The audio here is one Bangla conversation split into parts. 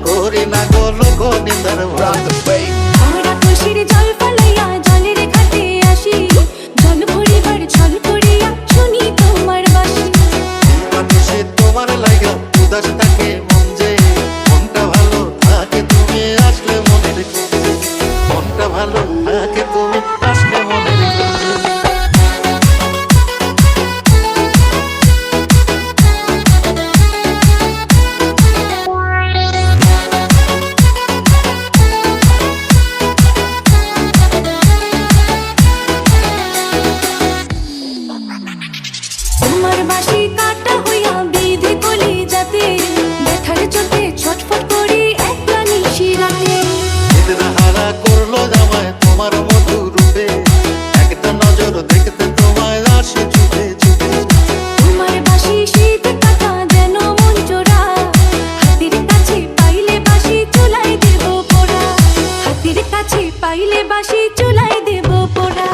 করি না গো লোক নিন্দার ভয়। আমরা খুশির জল ফলাইয়া জলের ঘাটে আসি, জল ভরিবার ছল করিয়া শুনি তোমার বাঁশি। মানুষে তোমার লাগা উদাস থাকে মন যে, মনটা ভালো থাকে তুমি আসলে মনের খুঁজে, মনটা ভালো থাকে তুমি আসলে মনের খুঁজে। তোমার বাঁশি কাটা হইয়া বিধি কলি যাতে, ব্যথার চোটে ছটফট করি একলা নিশি রাতে। হারা করলো জামায় তোমার মধু রূপে, একটা নজর দেখতে তোমায় আসে ছুটে ছুটে। তোমার বাঁশি শীত কাটা যেন মন চোরা, হাতের কাছে পাইলে বাঁশি চুলাই দেব পোড়া, হাতের কাছে পাইলে বাঁশি চুলাই দেব পোড়া।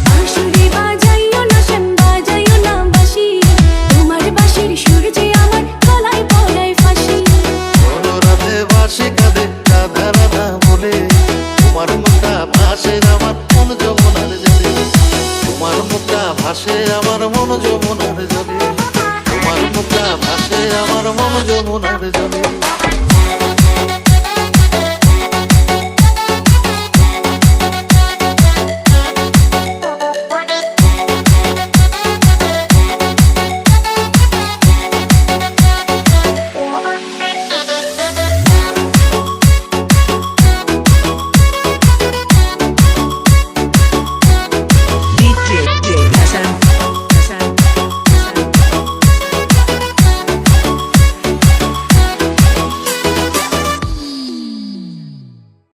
বাঁশুরি বাজাইও না শান বাজাইও না বাঁশি, তোমার বাঁশির সুর যে আমার গলায় পড়ায় ফাঁসি। কোনো রাতে বাসে কাঁদে রাধা রাধা বলে, তোমার মুখটা ভাসে আমার মন যমুনার জলে, তোমার মুখটা ভাসে আমার মন যমুনার জলে, তোমার মুখটা ভাসে আমার মন যমুনার জলে।